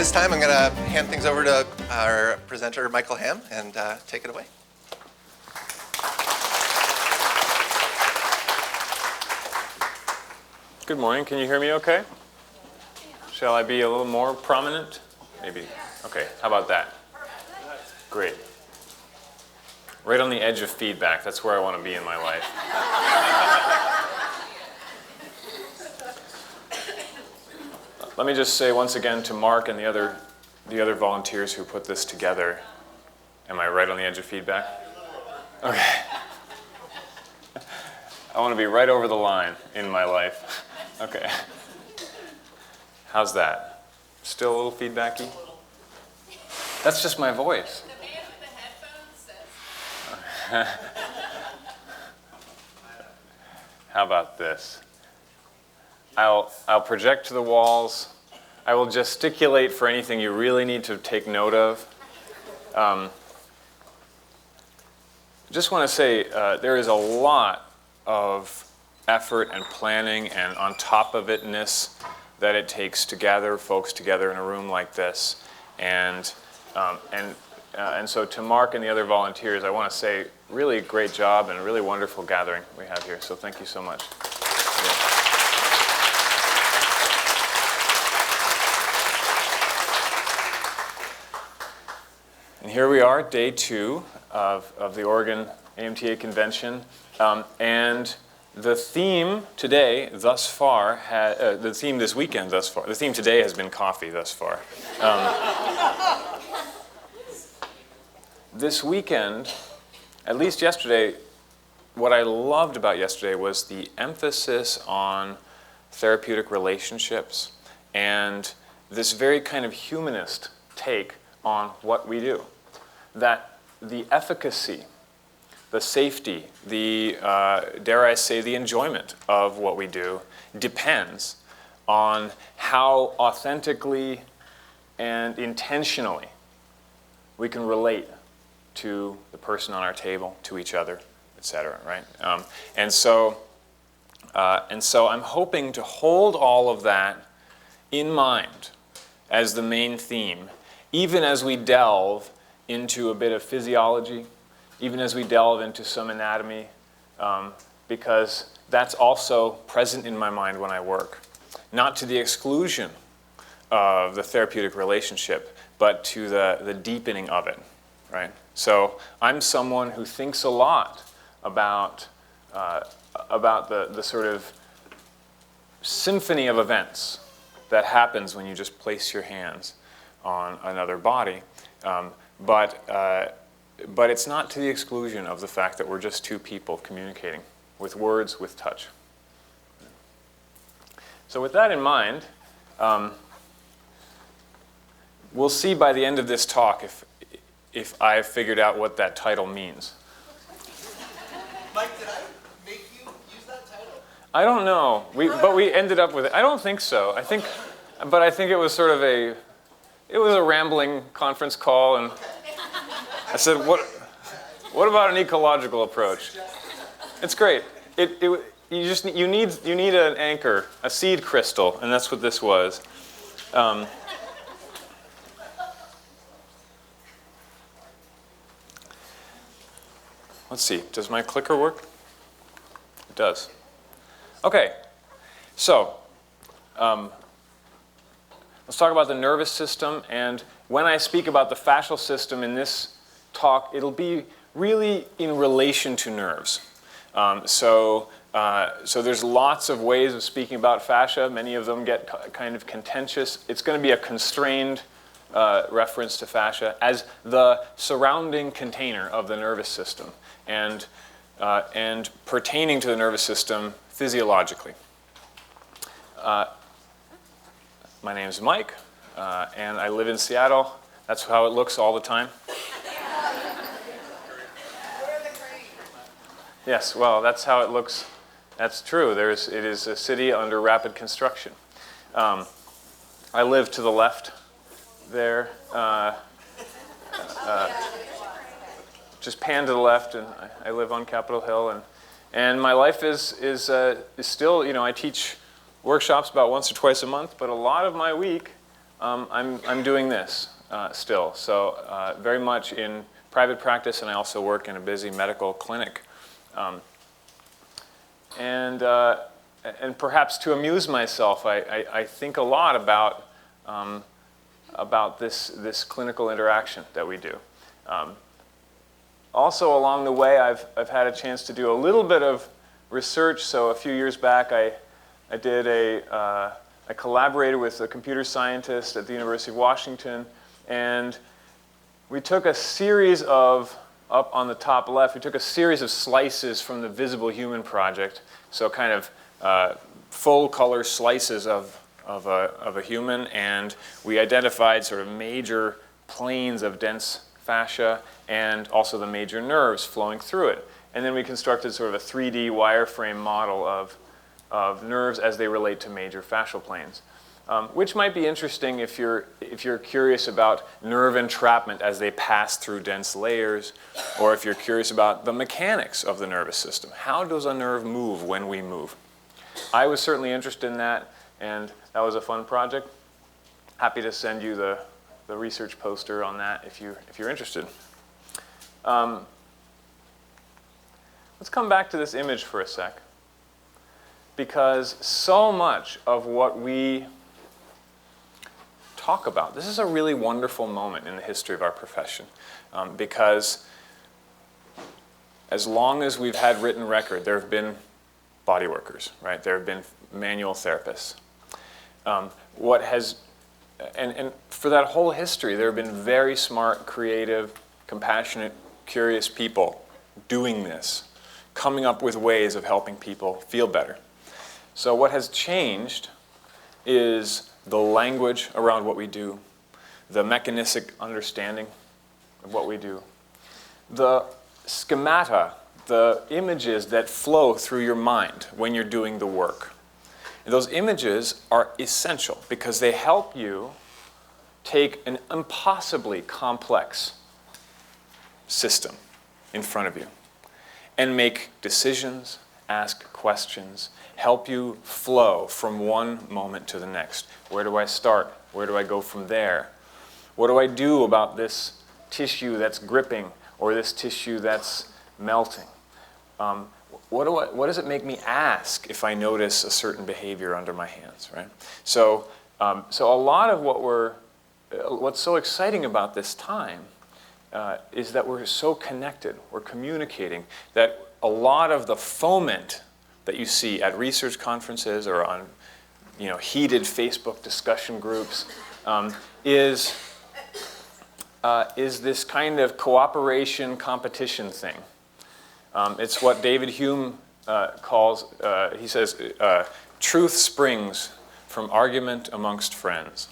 this time I'm going to hand things over to our presenter, Michael Hamm, and take it away. Good morning. Can you hear me okay? Shall I be a little more prominent? Maybe. Okay. How about that? Great. Right on the edge of feedback. That's where I want to be in my life. Let me just say once again to Mark and the other volunteers who put this together. Am I right on the edge of feedback? Okay. I want to be right over the line in my life. Okay. How's that? Still a little feedbacky? That's just my voice. The man with the headphones says. How about this? I'll project to the walls. I will gesticulate for anything you really need to take note of. Just want to say there is a lot of effort and planning and on top of itness that it takes to gather folks together in a room like this. And so to Mark and the other volunteers, I want to say really great job and a really wonderful gathering we have here. So thank you so much. And here we are, day 2 of the Oregon AMTA convention. And the theme today, thus far, the theme this weekend thus far, the theme today has been coffee thus far. This weekend, at least yesterday, what I loved about yesterday was the emphasis on therapeutic relationships and this very kind of humanist take on what we do. That the efficacy, the safety, the, dare I say, the enjoyment of what we do depends on how authentically and intentionally we can relate to the person on our table, to each other, etc. Right? And so I'm hoping to hold all of that in mind as the main theme, even as we delve into a bit of physiology, even as we delve into some anatomy, because that's also present in my mind when I work. Not to the exclusion of the therapeutic relationship, but to the deepening of it, right? So I'm someone who thinks a lot about the sort of symphony of events that happens when you just place your hands on another body. But it's not to the exclusion of the fact that we're just two people communicating with words, with touch. So with that in mind, we'll see by the end of this talk if I've figured out what that title means. Mike, did I make you use that title? I don't know, but we ended up with it. I don't think so. I think it was sort of it was a rambling conference call, and I said, what about an ecological approach? It's great. You need an anchor, a seed crystal, and that's what this was. Let's see, does my clicker work? It does. Okay, so let's talk about the nervous system, and when I speak about the fascial system in this talk, it'll be really in relation to nerves. So there's lots of ways of speaking about fascia. Many of them get kind of contentious. It's going to be a constrained reference to fascia as the surrounding container of the nervous system and pertaining to the nervous system physiologically. My name is Mike, and I live in Seattle. That's how it looks all the time. Yes, well, that's how it looks. That's true. It is a city under rapid construction. I live to the left there. Just pan to the left, and I live on Capitol Hill. And my life is still, I teach workshops about once or twice a month, but a lot of my week I'm doing this still. So very much in private practice, and I also work in a busy medical clinic. And perhaps to amuse myself, I think a lot about this clinical interaction that we do. Also, along the way, I've had a chance to do a little bit of research. So a few years back, I collaborated with a computer scientist at the University of Washington, and we took a series of, up on the top left, we took a series of slices from the Visible Human Project, so kind of full color slices of a human, and we identified sort of major planes of dense fascia and also the major nerves flowing through it. And then we constructed sort of a 3D wireframe model of nerves as they relate to major fascial planes, which might be interesting if you're curious about nerve entrapment as they pass through dense layers, or if you're curious about the mechanics of the nervous system. How does a nerve move when we move? I was certainly interested in that, and that was a fun project. Happy to send you the research poster on that if you're interested. Let's come back to this image for a sec, because so much of what we talk about, this is a really wonderful moment in the history of our profession, because as long as we've had written record, there have been body workers, right? There have been manual therapists. And for that whole history, there have been very smart, creative, compassionate, curious people doing this, coming up with ways of helping people feel better. So what has changed is the language around what we do, the mechanistic understanding of what we do, the schemata, the images that flow through your mind when you're doing the work. And those images are essential because they help you take an impossibly complex system in front of you and make decisions, ask questions, help you flow from one moment to the next. Where do I start? Where do I go from there? What do I do about this tissue that's gripping or this tissue that's melting? What does it make me ask if I notice a certain behavior under my hands, right? So a lot of what's so exciting about this time is that we're so connected, we're communicating, that a lot of the foment that you see at research conferences or on heated Facebook discussion groups is this kind of cooperation competition thing. It's what David Hume calls, he says, truth springs from argument amongst friends.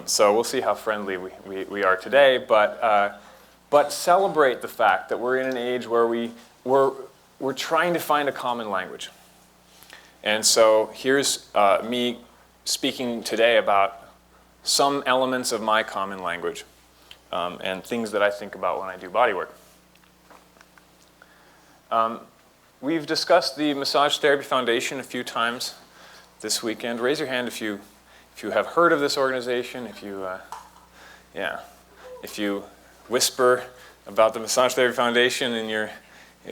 So we'll see how friendly we are today, but celebrate the fact that we're in an age where we're trying to find a common language. And so here's me speaking today about some elements of my common language and things that I think about when I do bodywork. We've discussed the Massage Therapy Foundation a few times this weekend. Raise your hand if you have heard of this organization, if you whisper about the Massage Therapy Foundation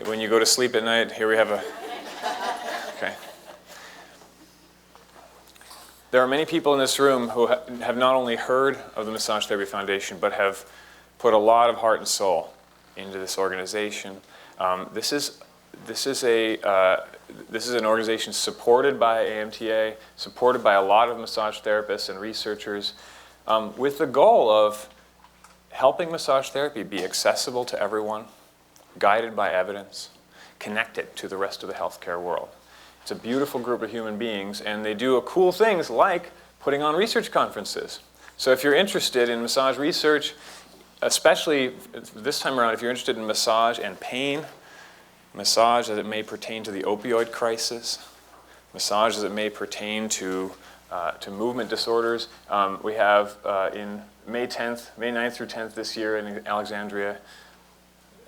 when you go to sleep at night. Here we have okay. There are many people in this room who have not only heard of the Massage Therapy Foundation, but have put a lot of heart and soul into this organization. This is an organization supported by AMTA, supported by a lot of massage therapists and researchers, with the goal of helping massage therapy be accessible to everyone, guided by evidence, connected to the rest of the healthcare world. It's a beautiful group of human beings, and they do cool things like putting on research conferences. So if you're interested in massage research, especially this time around, if you're interested in massage and pain, massage as it may pertain to the opioid crisis, massage as it may pertain to movement disorders. We have in May 9th through 10th this year in Alexandria,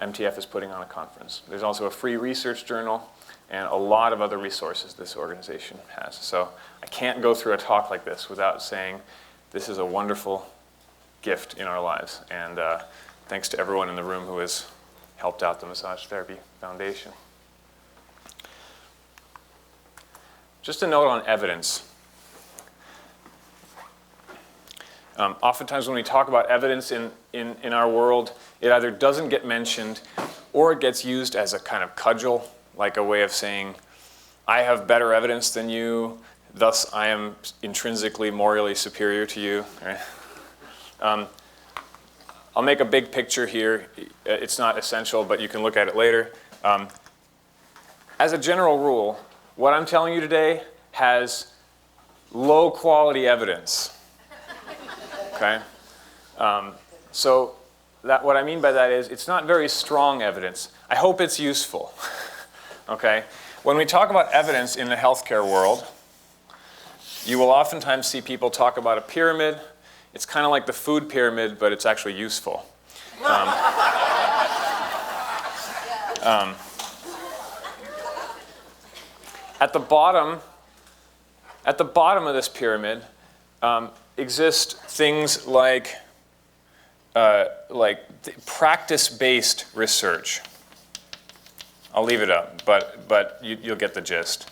MTF is putting on a conference. There's also a free research journal and a lot of other resources this organization has. So I can't go through a talk like this without saying this is a wonderful gift in our lives. And thanks to everyone in the room who has helped out the Massage Therapy Foundation. Just a note on evidence. Oftentimes when we talk about evidence in our world, it either doesn't get mentioned or it gets used as a kind of cudgel, like a way of saying, I have better evidence than you, thus I am intrinsically morally superior to you. Right? I'll make a big picture here. It's not essential, but you can look at it later. As a general rule, what I'm telling you today has low quality evidence. Okay? So what I mean by that is it's not very strong evidence. I hope it's useful. Okay? When we talk about evidence in the healthcare world, you will oftentimes see people talk about a pyramid. It's kind of like the food pyramid, but it's actually useful. At the bottom of this pyramid exist things like practice-based research. I'll leave it up, but you'll get the gist.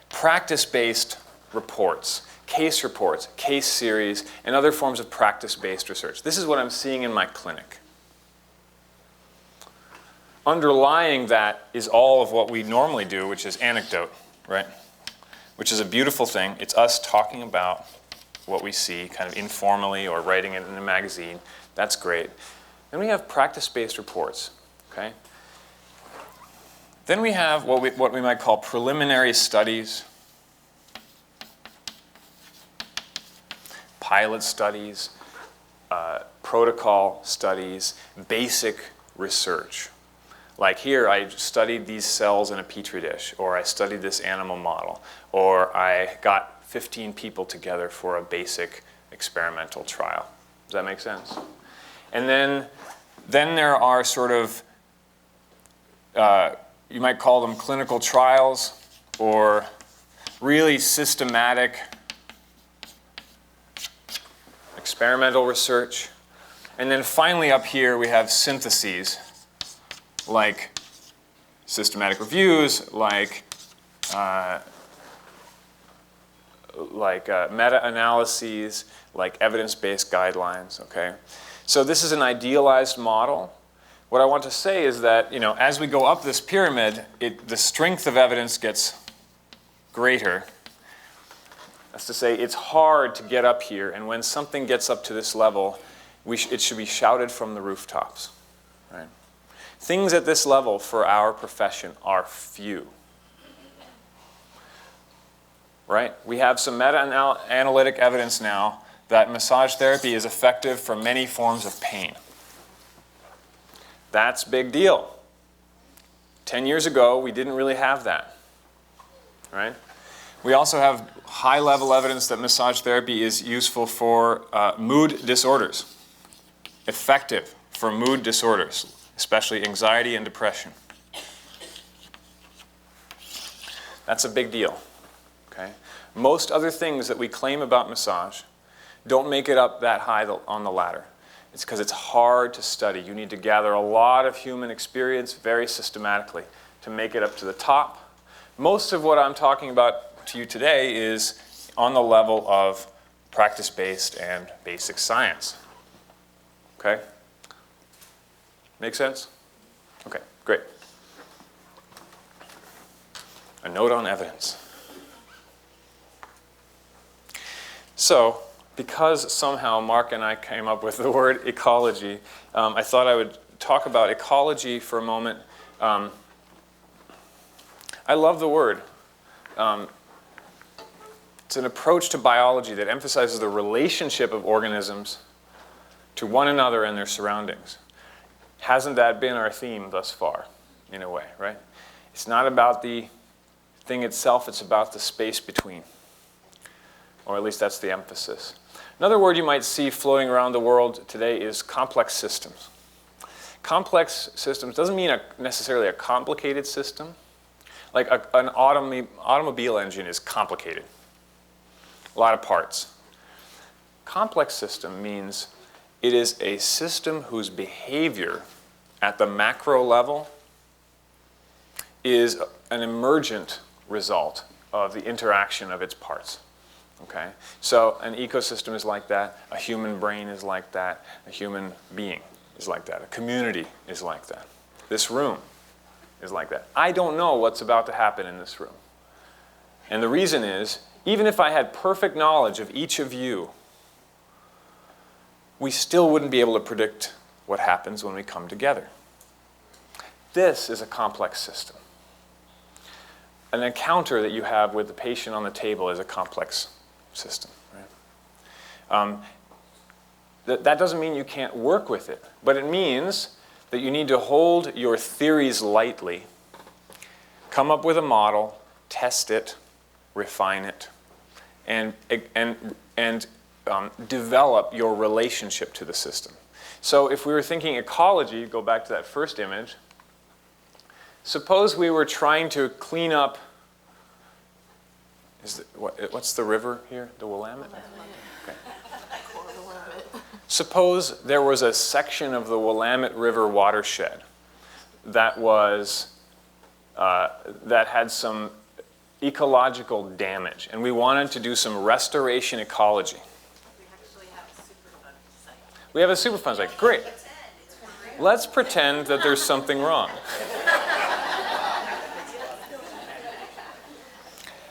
Practice-based reports, case reports, case series, and other forms of practice-based research. This is what I'm seeing in my clinic. Underlying that is all of what we normally do, which is anecdote, right? Which is a beautiful thing. It's us talking about what we see kind of informally or writing it in a magazine. That's great. Then we have practice-based reports, okay? Then we have what we might call preliminary studies, pilot studies, protocol studies, basic research. Like here, I studied these cells in a petri dish, or I studied this animal model, or I got 15 people together for a basic experimental trial. Does that make sense? And then there are sort of, you might call them clinical trials, or really systematic experimental research. And then finally up here we have syntheses, like systematic reviews, like meta-analyses, like evidence-based guidelines, okay? So this is an idealized model. What I want to say is that, as we go up this pyramid, the strength of evidence gets greater. That's to say, it's hard to get up here, and when something gets up to this level, it should be shouted from the rooftops, right? Things at this level for our profession are few, right? We have some meta-analytic evidence now that massage therapy is effective for many forms of pain. That's a big deal. 10 years ago, we didn't really have that, right? We also have high-level evidence that massage therapy is useful for mood disorders, effective for mood disorders, especially anxiety and depression. That's a big deal, okay? Most other things that we claim about massage don't make it up that high on the ladder. It's because it's hard to study. You need to gather a lot of human experience very systematically to make it up to the top. Most of what I'm talking about to you today is on the level of practice-based and basic science. Okay? Make sense? Okay, great. A note on evidence. So, because somehow Mark and I came up with the word ecology, I thought I would talk about ecology for a moment. I love the word. It's an approach to biology that emphasizes the relationship of organisms to one another and their surroundings. Hasn't that been our theme thus far, in a way, right? It's not about the thing itself, it's about the space between. Or at least that's the emphasis. Another word you might see floating around the world today is complex systems. Complex systems doesn't mean necessarily a complicated system. Like an automobile engine is complicated. A lot of parts. Complex system means it is a system whose behavior at the macro level is an emergent result of the interaction of its parts. Okay? So an ecosystem is like that, a human brain is like that, a human being is like that, a community is like that. This room is like that. I don't know what's about to happen in this room. And the reason is, even if I had perfect knowledge of each of you, we still wouldn't be able to predict what happens when we come together. This is a complex system. An encounter that you have with the patient on the table is a complex system. Right? That doesn't mean you can't work with it, but it means that you need to hold your theories lightly, come up with a model, test it, refine it, and develop your relationship to the system. So if we were thinking ecology, go back to that first image, suppose we were trying to clean up, what's the river here? The Willamette? Okay. Suppose there was a section of the Willamette River watershed that had some ecological damage, and we wanted to do some restoration ecology. We actually have a Superfund site. We have a Superfund site. Great. Let's pretend that there's something wrong.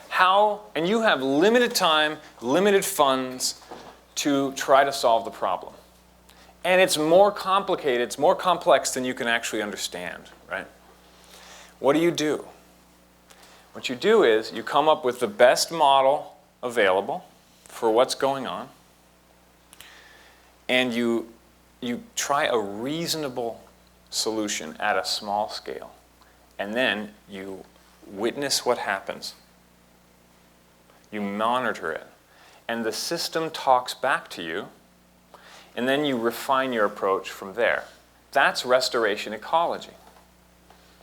How, and you have limited time, limited funds to try to solve the problem. And it's more complicated, it's more complex than you can actually understand, right? What do? What you do is you come up with the best model available for what's going on, and you try a reasonable solution at a small scale, and then you witness what happens. You monitor it, and the system talks back to you, and then you refine your approach from there. That's restoration ecology.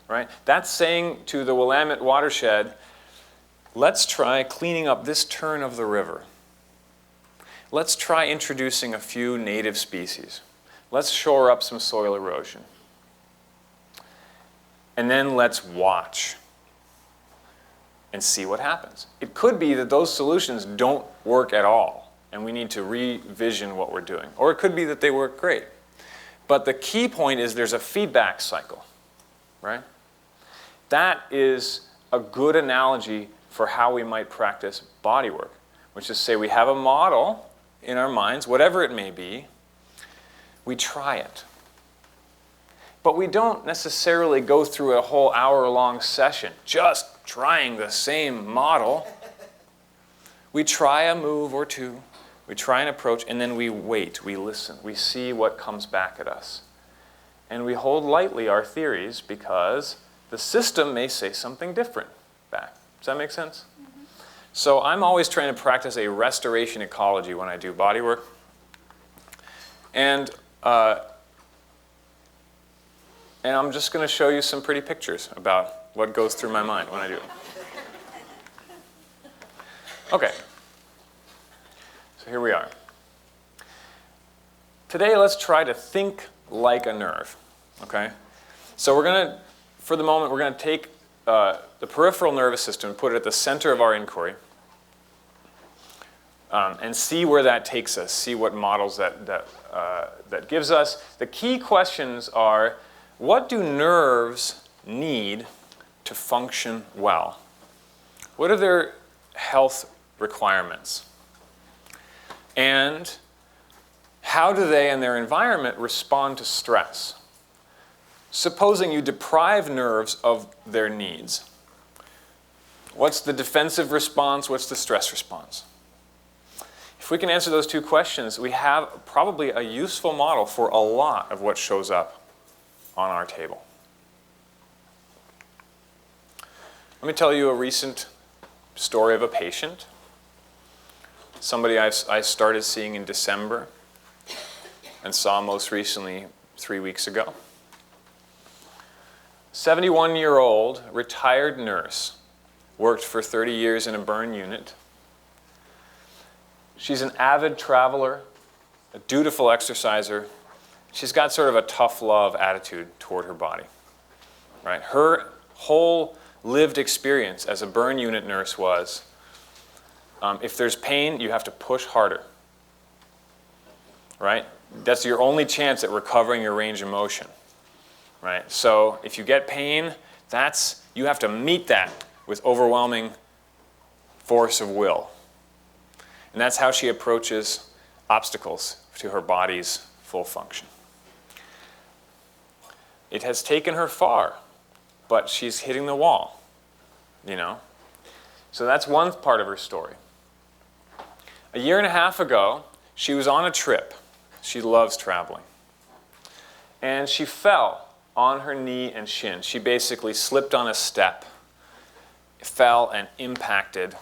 Right? That's saying to the Willamette watershed, let's try cleaning up this turn of the river. Let's try introducing a few native species. Let's shore up some soil erosion. And then let's watch and see what happens. It could be that those solutions don't work at all, and we need to revision what we're doing. Or it could be that they work great. But the key point is there's a feedback cycle, right? That is a good analogy for how we might practice bodywork, which is say we have a model in our minds, whatever it may be, we try it. But we don't necessarily go through a whole hour-long session just trying the same model. We try a move or two, we try an approach, and then we wait, we listen, we see what comes back at us. And we hold lightly our theories because the system may say something different back. Does that make sense? Mm-hmm. So I'm always trying to practice a restoration ecology when I do bodywork. And I'm just going to show you some pretty pictures about what goes through my mind when I do it. Okay. So here we are. Today, let's try to think like a nerve. Okay? So we're going to, for the moment, we're going to take the peripheral nervous system and put it at the center of our inquiry and see where that takes us, see what models that gives us. The key questions are, what do nerves need to function well? What are their health requirements? And how do they and their environment respond to stress? Supposing you deprive nerves of their needs, what's the defensive response? What's the stress response? If we can answer those two questions, we have probably a useful model for a lot of what shows up on our table. Let me tell you a recent story of a patient. Somebody I started seeing in December and saw most recently 3 weeks ago. 71-year-old retired nurse, worked for 30 years in a burn unit, She's an avid traveler, a dutiful exerciser. She's got sort of a tough love attitude toward her body, right? Her whole lived experience as a burn unit nurse was, if there's pain, you have to push harder, right? That's your only chance at recovering your range of motion, right? So if you get pain, you have to meet that with overwhelming force of will. And that's how she approaches obstacles to her body's full function. It has taken her far, but she's hitting the wall, you know? So that's one part of her story. A year and a half ago, she was on a trip. She loves traveling. And she fell on her knee and shin. She basically slipped on a step, fell and impacted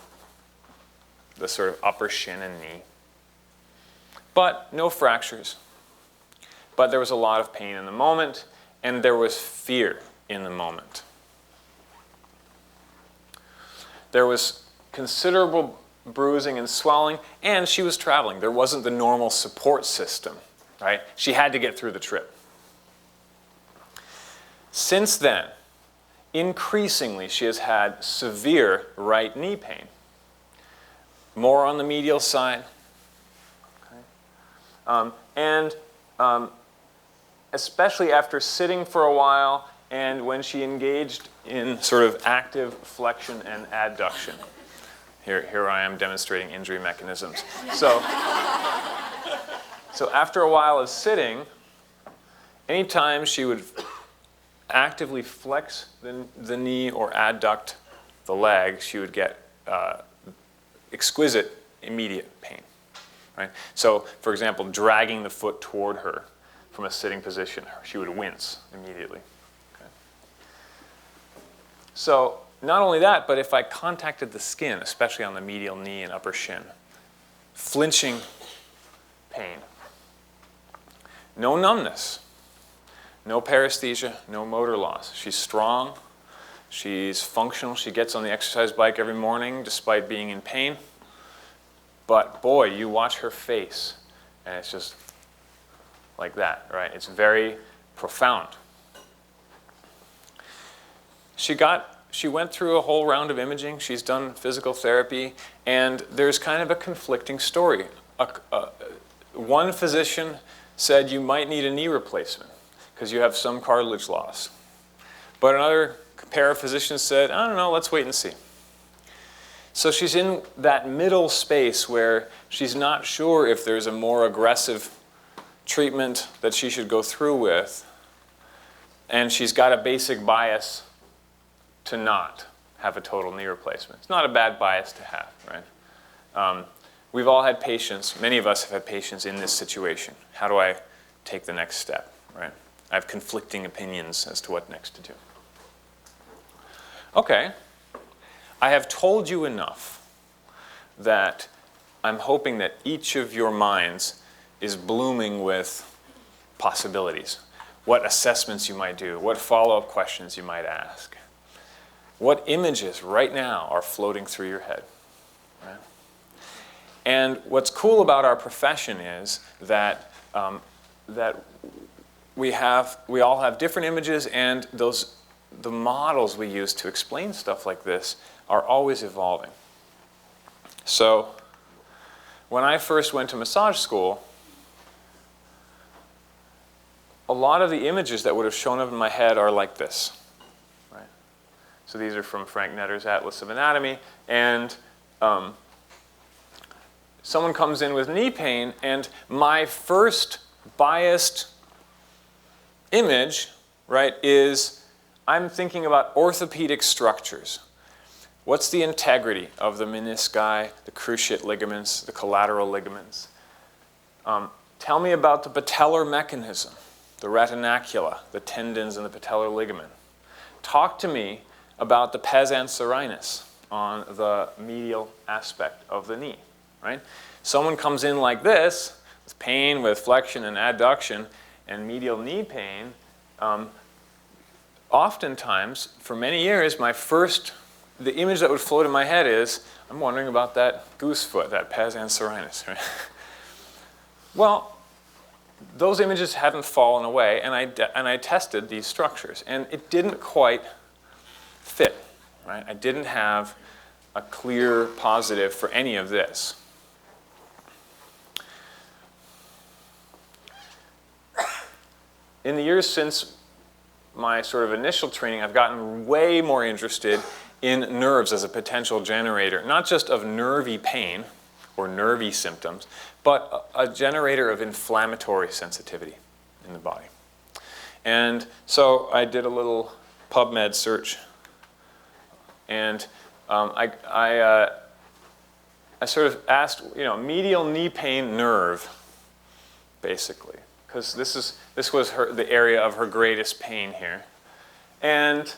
the sort of upper shin and knee. But no fractures. But there was a lot of pain in the moment, and there was fear in the moment. There was considerable bruising and swelling, and she was traveling. There wasn't the normal support system, right? She had to get through the trip. Since then, increasingly, she has had severe right knee pain. More on the medial side. Okay. Especially after sitting for a while and when she engaged in sort of active flexion and adduction. Here I am demonstrating injury mechanisms. So after a while of sitting, anytime she would actively flex the knee or adduct the leg, she would get exquisite immediate pain. Right? So, for example, dragging the foot toward her from a sitting position, she would wince immediately. Okay. So, not only that, but if I contacted the skin, especially on the medial knee and upper shin, flinching pain. No numbness, no paresthesia, no motor loss. She's strong, she's functional, she gets on the exercise bike every morning despite being in pain. But boy, you watch her face, and it's just like that, right? It's very profound. She went through a whole round of imaging. She's done physical therapy, and there's kind of a conflicting story. One physician said you might need a knee replacement because you have some cartilage loss. But another pair of physicians said, I don't know, let's wait and see. So she's in that middle space where she's not sure if there's a more aggressive treatment that she should go through with, and she's got a basic bias to not have a total knee replacement. It's not a bad bias to have, right? We've all had patients, many of us have had patients in this situation. How do I take the next step, right? I have conflicting opinions as to what next to do. Okay. I have told you enough that I'm hoping that each of your minds is blooming with possibilities. What assessments you might do, what follow-up questions you might ask. What images right now are floating through your head. Right? And what's cool about our profession is that, we all have different images, and the models we use to explain stuff like this are always evolving. So when I first went to massage school, a lot of the images that would have shown up in my head are like this. Right? So these are from Frank Netter's Atlas of Anatomy, and someone comes in with knee pain, and my first biased image, right, is I'm thinking about orthopedic structures. What's the integrity of the menisci, the cruciate ligaments, the collateral ligaments? Tell me about the patellar mechanism, the retinacula, the tendons, and the patellar ligament. Talk to me about the pes anserinus on the medial aspect of the knee, right? Someone comes in like this, with pain, with flexion and adduction, and medial knee pain. Oftentimes, for many years, my first the image that would float in my head is, I'm wondering about that goose foot, that pes anserinus, right? Well, those images hadn't fallen away, and I tested these structures, and it didn't quite fit, right? I didn't have a clear positive for any of this. In the years since my sort of initial training, I've gotten way more interested in nerves as a potential generator, not just of nervy pain or nervy symptoms, but a generator of inflammatory sensitivity in the body. And so I did a little PubMed search, and I sort of asked, medial knee pain nerve, basically, because this was the area of her greatest pain here. And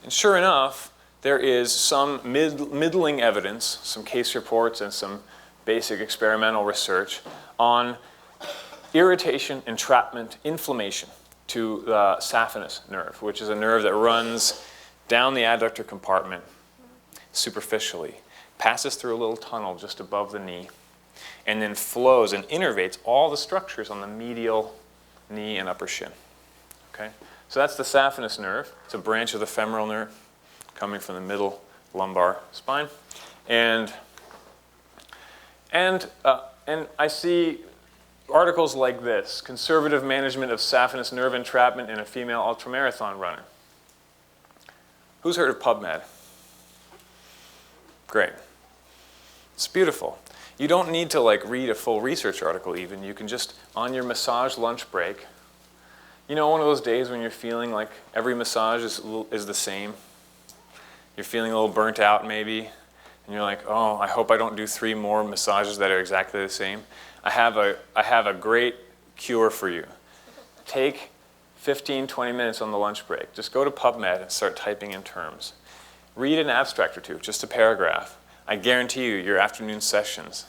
sure enough, there is some middling evidence, some case reports and some basic experimental research on irritation, entrapment, inflammation to the saphenous nerve, which is a nerve that runs down the adductor compartment superficially, passes through a little tunnel just above the knee, and then flows and innervates all the structures on the medial knee and upper shin. Okay? So that's the saphenous nerve. It's a branch of the femoral nerve coming from the middle lumbar spine. And I see articles like this: conservative management of saphenous nerve entrapment in a female ultramarathon runner. Who's heard of PubMed? Great. It's beautiful. You don't need to read a full research article even. You can just, on your massage lunch break, one of those days when you're feeling like every massage is the same. You're feeling a little burnt out maybe, and you're like, oh, I hope I don't do 3 more massages that are exactly the same. I have a great cure for you. Take 15, 20 minutes on the lunch break. Just go to PubMed and start typing in terms. Read an abstract or two, just a paragraph. I guarantee you your afternoon sessions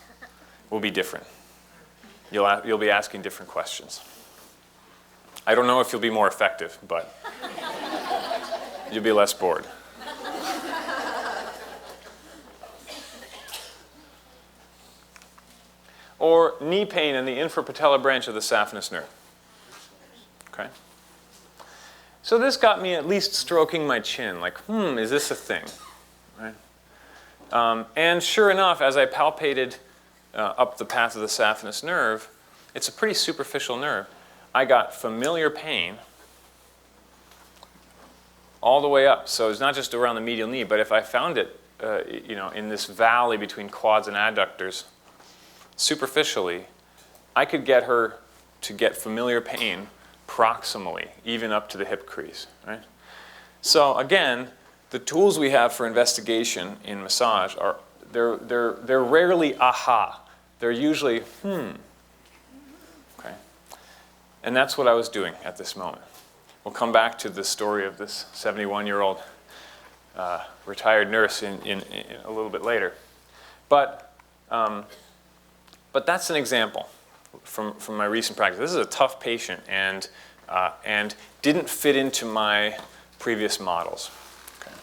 will be different. You'll be asking different questions. I don't know if you'll be more effective, but you'll be less bored. Or knee pain in the infrapatellar branch of the saphenous nerve. Okay? So this got me at least stroking my chin, is this a thing? Right? And sure enough, as I palpated up the path of the saphenous nerve, it's a pretty superficial nerve. I got familiar pain all the way up. So it's not just around the medial knee, but if I found it, in this valley between quads and adductors, superficially, I could get her to get familiar pain proximally, even up to the hip crease. Right? So again, the tools we have for investigation in massage are they're rarely aha. They're usually Okay, and that's what I was doing at this moment. We'll come back to the story of this 71-year-old retired nurse in a little bit later, but that's an example from my recent practice. This is a tough patient and didn't fit into my previous models. Okay.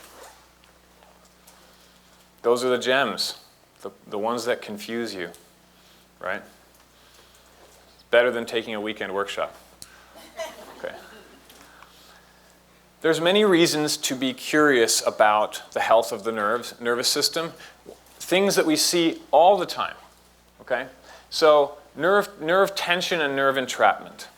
Those are the gems, the ones that confuse you, right? It's better than taking a weekend workshop. Okay. There's many reasons to be curious about the health of the nervous system, things that we see all the time. Okay? So nerve tension and nerve entrapment.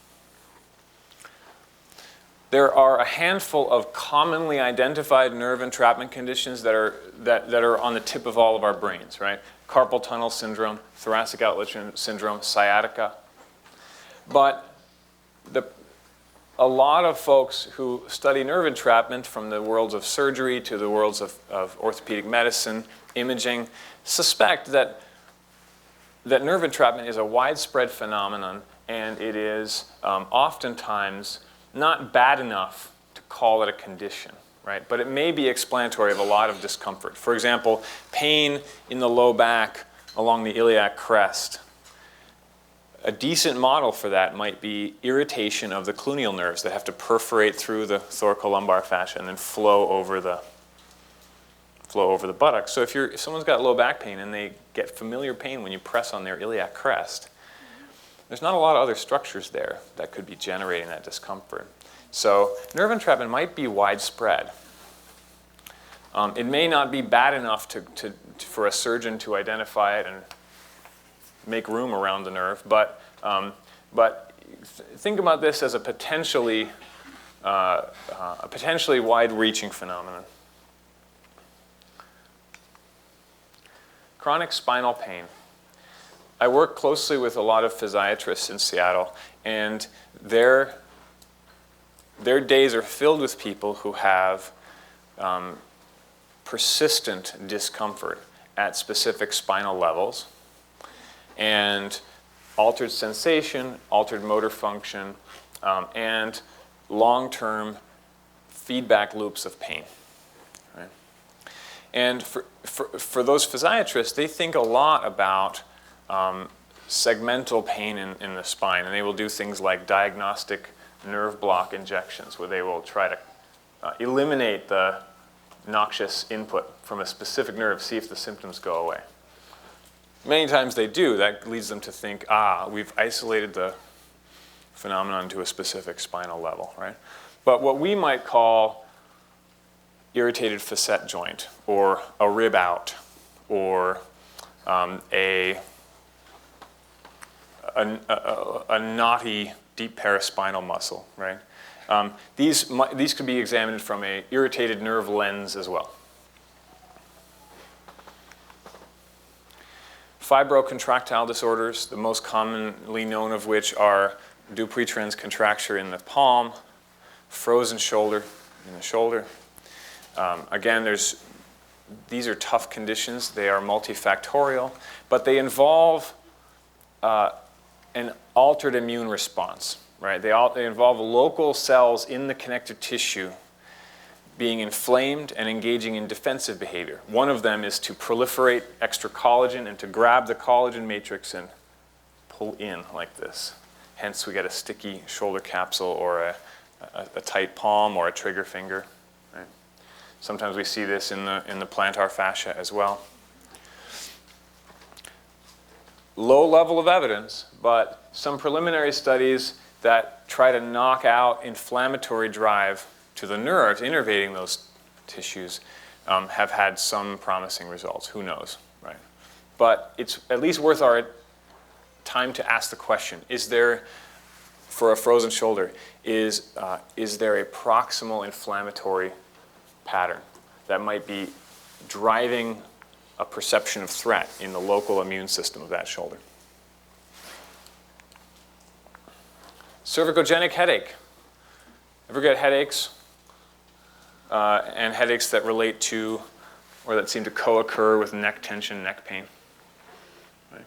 There are a handful of commonly identified nerve entrapment conditions that are on the tip of all of our brains, right? Carpal tunnel syndrome, thoracic outlet syndrome, sciatica. But a lot of folks who study nerve entrapment, from the worlds of surgery to the worlds of orthopedic medicine, imaging, suspect that nerve entrapment is a widespread phenomenon, and it is oftentimes not bad enough to call it a condition, right? But it may be explanatory of a lot of discomfort. For example, pain in the low back along the iliac crest. A decent model for that might be irritation of the cluneal nerves that have to perforate through the thoracolumbar fascia and then flow over the flow over the buttocks. So if someone's got low back pain and they get familiar pain when you press on their iliac crest, there's not a lot of other structures there that could be generating that discomfort. So nerve entrapment might be widespread. It may not be bad enough for a surgeon to identify it and make room around the nerve, but think about this as a potentially wide-reaching phenomenon. Chronic spinal pain. I work closely with a lot of physiatrists in Seattle, and their days are filled with people who have persistent discomfort at specific spinal levels and altered sensation, altered motor function, and long-term feedback loops of pain. Right? And for those physiatrists, they think a lot about segmental pain in the spine, and they will do things like diagnostic nerve block injections, where they will try to eliminate the noxious input from a specific nerve, see if the symptoms go away. Many times they do. That leads them to think, we've isolated the phenomenon to a specific spinal level, right? But what we might call irritated facet joint, or a rib out, or a knotty deep paraspinal muscle, right? These could be examined from an irritated nerve lens as well. Fibrocontractile disorders, the most commonly known of which are Dupuytren's contracture in the palm, frozen shoulder in the shoulder. Again, these are tough conditions. They are multifactorial, but they involve an altered immune response. Right? They involve local cells in the connective tissue being inflamed and engaging in defensive behavior. One of them is to proliferate extra collagen and to grab the collagen matrix and pull in like this. Hence, we get a sticky shoulder capsule or a tight palm or a trigger finger. Right? Sometimes we see this in the plantar fascia as well. Low level of evidence, but some preliminary studies that try to knock out inflammatory drive to the nerves innervating those tissues have had some promising results. Who knows, right? But it's at least worth our time to ask the question, is there, for a frozen shoulder, is there a proximal inflammatory pattern that might be driving a perception of threat in the local immune system of that shoulder? Cervicogenic headache. Ever get headaches? And headaches that relate to, or that seem to co-occur with neck tension, neck pain. Right?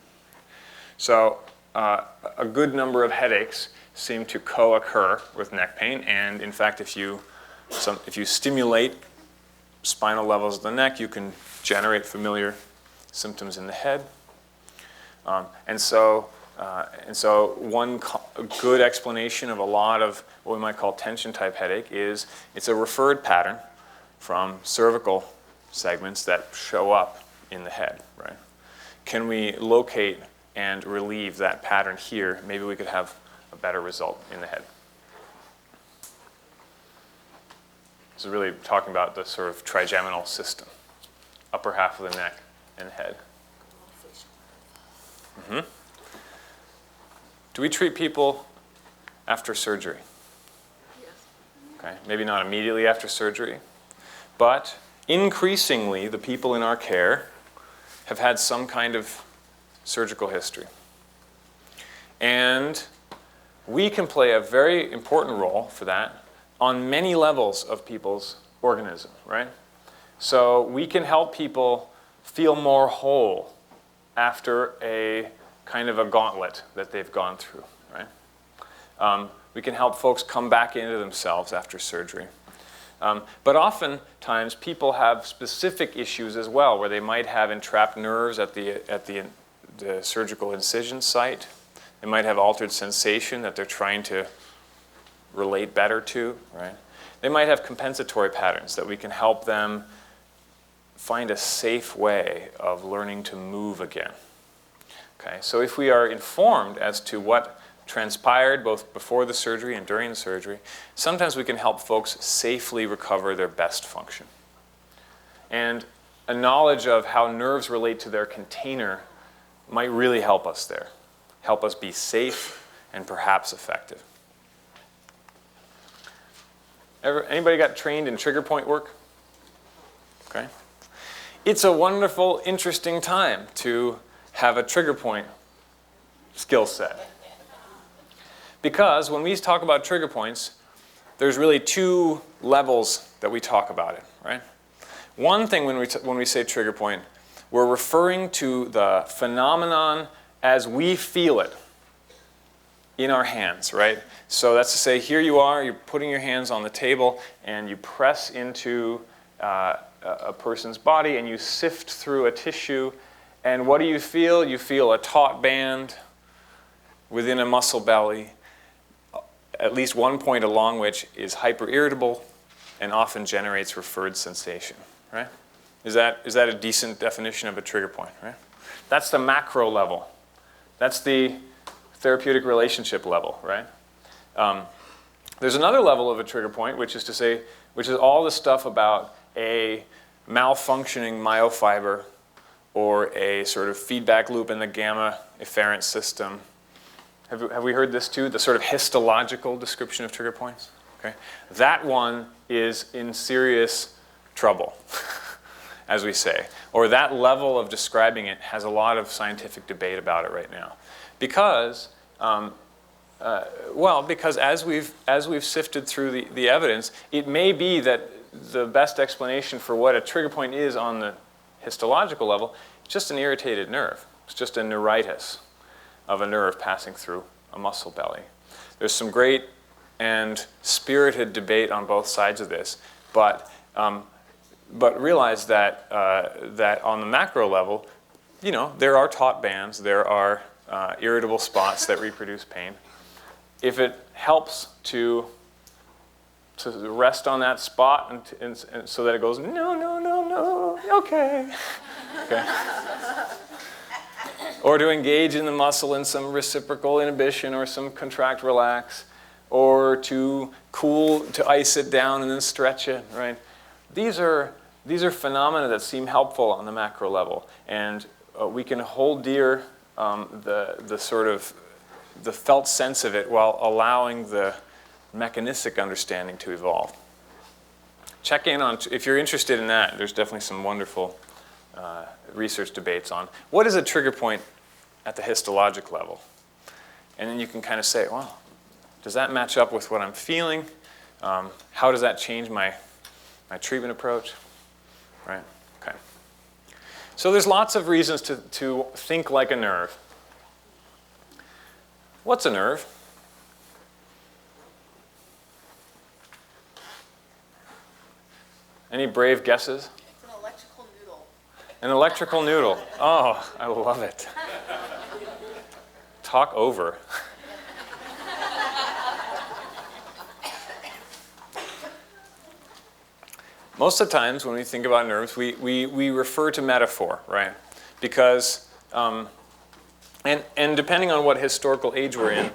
So a good number of headaches seem to co-occur with neck pain, and in fact, if you stimulate spinal levels of the neck, you can generate familiar symptoms in the head. And so one good explanation of a lot of what we might call tension type headache is it's a referred pattern from cervical segments that show up in the head, right? Can we locate and relieve that pattern here? Maybe we could have a better result in the head. So really talking about the sort of trigeminal system, upper half of the neck and head. Mm-hmm. Do we treat people after surgery? Yes. Okay, maybe not immediately after surgery, but increasingly the people in our care have had some kind of surgical history. And we can play a very important role for that on many levels of people's organism, right? So we can help people feel more whole after a kind of a gauntlet that they've gone through, right? We can help folks come back into themselves after surgery. But oftentimes people have specific issues as well, where they might have entrapped nerves at the surgical incision site. They might have altered sensation that they're trying to relate better to, right? They might have compensatory patterns that we can help them find a safe way of learning to move again. Okay, so if we are informed as to what transpired both before the surgery and during the surgery, sometimes we can help folks safely recover their best function. And a knowledge of how nerves relate to their container might really help us there, help us be safe and perhaps effective. Anybody got trained in trigger point work? Okay. It's a wonderful, interesting time to have a trigger point skill set. Because when we talk about trigger points, there's really two levels that we talk about it, right? One thing when we say trigger point, we're referring to the phenomenon as we feel it in our hands, right? So that's to say, here you are, you're putting your hands on the table, and you press into a person's body, and you sift through a tissue, and what do you feel? You feel a taut band within a muscle belly, at least one point along which is hyperirritable and often generates referred sensation, right? Is that a decent definition of a trigger point, right? That's the macro level. That's the therapeutic relationship level, right? There's another level of a trigger point, which is all the stuff about a malfunctioning myofiber or a sort of feedback loop in the gamma efferent system. Have we heard this too? The sort of histological description of trigger points? Okay. That one is in serious trouble, as we say. Or that level of describing it has a lot of scientific debate about it right now. Because, because as we've sifted through the evidence, it may be that the best explanation for what a trigger point is on the histological level is just an irritated nerve. It's just a neuritis of a nerve passing through a muscle belly. There's some great and spirited debate on both sides of this, but realize that that on the macro level, you know, there are taut bands, there are irritable spots that reproduce pain. If it helps to rest on that spot and so that it goes, no, okay. Or to engage in the muscle in some reciprocal inhibition or some contract relax, or to ice it down and then stretch it, right? These are phenomena that seem helpful on the macro level, and we can hold dear the sort of the felt sense of it while allowing the mechanistic understanding to evolve. Check in on, if you're interested in that, there's definitely some wonderful research debates on what is a trigger point at the histologic level. And then you can kind of say, well, does that match up with what I'm feeling? How does that change my treatment approach? Right? Okay. So there's lots of reasons to think like a nerve. What's a nerve? Any brave guesses? It's an electrical noodle. An electrical noodle. Oh, I love it. Talk over. Most of the times when we think about nerves, we refer to metaphor, right? Because, and depending on what historical age we're in,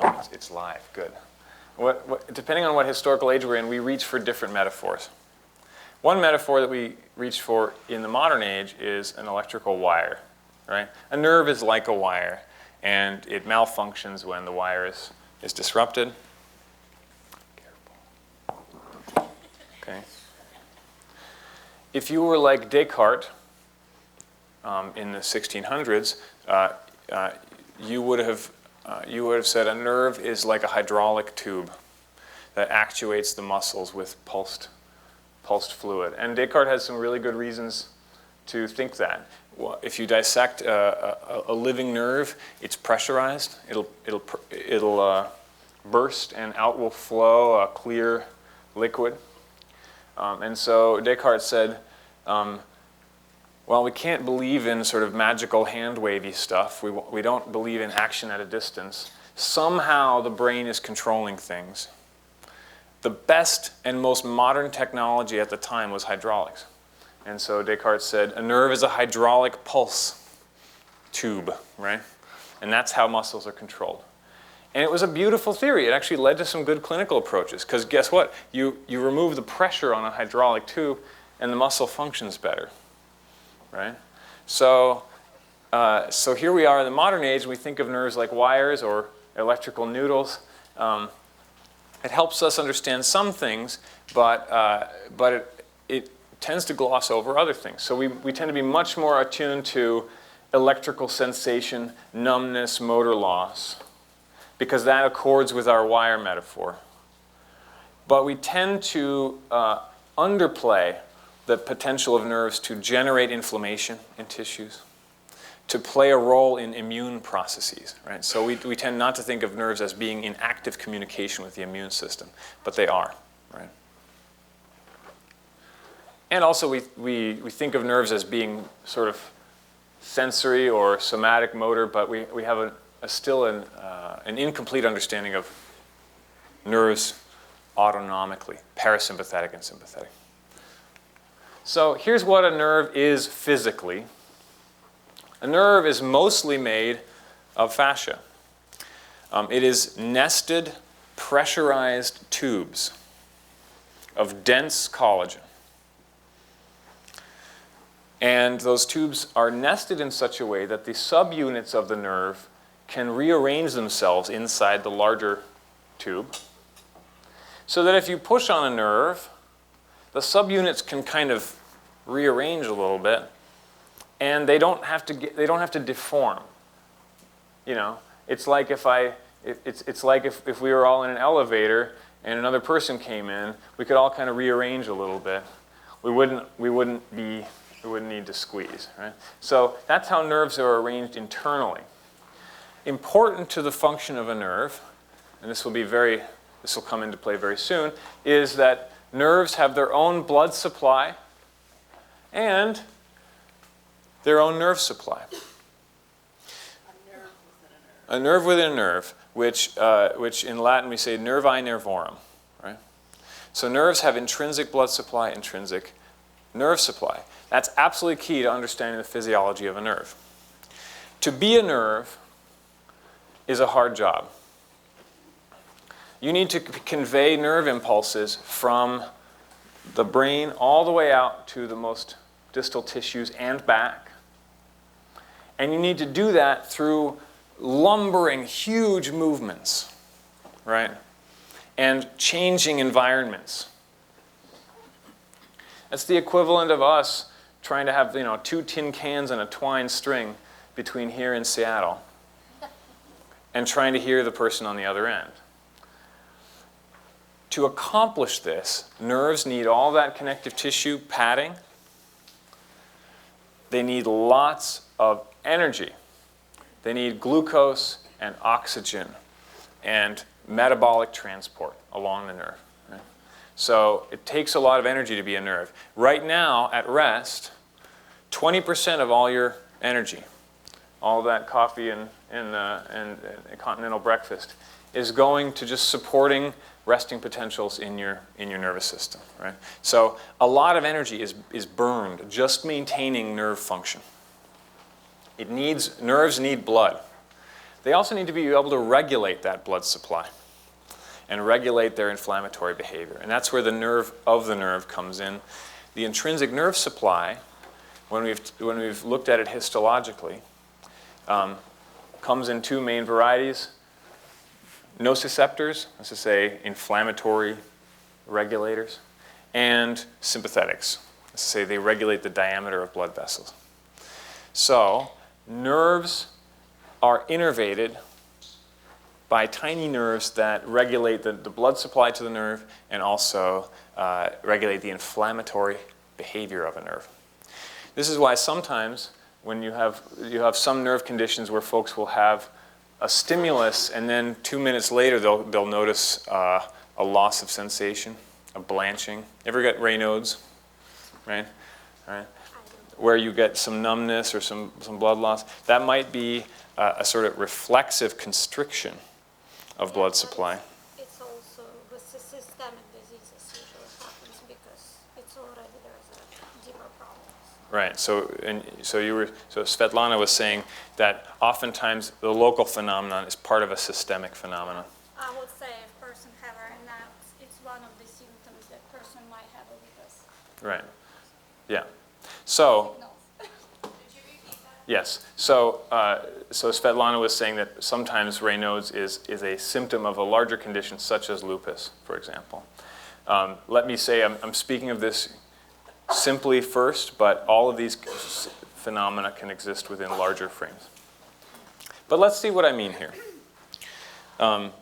no, it's live, good. Depending on what historical age we're in, we reach for different metaphors. One metaphor that we reach for in the modern age is an electrical wire, right? A nerve is like a wire, and it malfunctions when the wire is disrupted. Careful. Okay. If you were like Descartes in the 1600s, you would have said a nerve is like a hydraulic tube that actuates the muscles with pulsed fluid. And Descartes has some really good reasons to think that. Well, if you dissect a living nerve, it's pressurized. It'll burst, and out will flow a clear liquid. And so Descartes said, well, we can't believe in sort of magical hand-wavy stuff. We don't believe in action at a distance. Somehow the brain is controlling things. The best and most modern technology at the time was hydraulics. And so Descartes said, a nerve is a hydraulic pulse tube, right? And that's how muscles are controlled. And it was a beautiful theory. It actually led to some good clinical approaches, because guess what? You remove the pressure on a hydraulic tube, and the muscle functions better, right? So here we are in the modern age, and we think of nerves like wires or electrical noodles. It helps us understand some things, but it tends to gloss over other things. So we tend to be much more attuned to electrical sensation, numbness, motor loss, because that accords with our wire metaphor. But we tend to underplay the potential of nerves to generate inflammation in tissues, to play a role in immune processes, right? So we tend not to think of nerves as being in active communication with the immune system, but they are, right? And also we think of nerves as being sort of sensory or somatic motor, but we have still an incomplete understanding of nerves autonomically, parasympathetic and sympathetic. So here's what a nerve is physically. A nerve is mostly made of fascia. It is nested, pressurized tubes of dense collagen. And those tubes are nested in such a way that the subunits of the nerve can rearrange themselves inside the larger tube, so that if you push on a nerve, the subunits can kind of rearrange a little bit, and they don't have to deform. You know, it's like if we were all in an elevator and another person came in, we could all kind of rearrange a little bit. We wouldn't need to squeeze, right? So that's how nerves are arranged internally. Important to the function of a nerve, and this will come into play very soon, is that nerves have their own blood supply and their own nerve supply. A nerve within a nerve, which in Latin we say nervi nervorum, right? So nerves have intrinsic blood supply, intrinsic nerve supply. That's absolutely key to understanding the physiology of a nerve. To be a nerve is a hard job. You need to convey nerve impulses from the brain all the way out to the most distal tissues and back. And you need to do that through lumbering, huge movements, right? And changing environments. That's the equivalent of us trying to have, 2 tin cans and a twine string between here and Seattle and trying to hear the person on the other end. To accomplish this, nerves need all that connective tissue padding. They need lots of energy. They need glucose and oxygen and metabolic transport along the nerve. Right? So it takes a lot of energy to be a nerve. Right now, at rest, 20% of all your energy, all that coffee and a continental breakfast, is going to just supporting resting potentials in your nervous system, right? So a lot of energy is burned just maintaining nerve function. Nerves need blood. They also need to be able to regulate that blood supply and regulate their inflammatory behavior. And that's where the nerve of the nerve comes in. The intrinsic nerve supply, when we've looked at it histologically, comes in 2 main varieties. Nociceptors, that's to say inflammatory regulators, and sympathetics, that's to say they regulate the diameter of blood vessels. So nerves are innervated by tiny nerves that regulate the blood supply to the nerve and also regulate the inflammatory behavior of a nerve. This is why sometimes when you have some nerve conditions where folks will have a stimulus and then 2 minutes later they'll notice a loss of sensation, a blanching. Ever get Raynaud's, right? Where you get some numbness or some blood loss. That might be a sort of reflexive constriction of blood supply. It's also with the systemic diseases usually happens because it's already there's a deeper problem. Right. So Svetlana was saying that oftentimes the local phenomenon is part of a systemic phenomenon. I would say if person have rhinos, it's one of the symptoms that person might have a lupus. Right. Yeah. So yes. So Svetlana was saying that sometimes Raynaud's is a symptom of a larger condition such as lupus, for example. Let me say I'm speaking of this simply first, but all of these phenomena can exist within larger frames. But let's see what I mean here.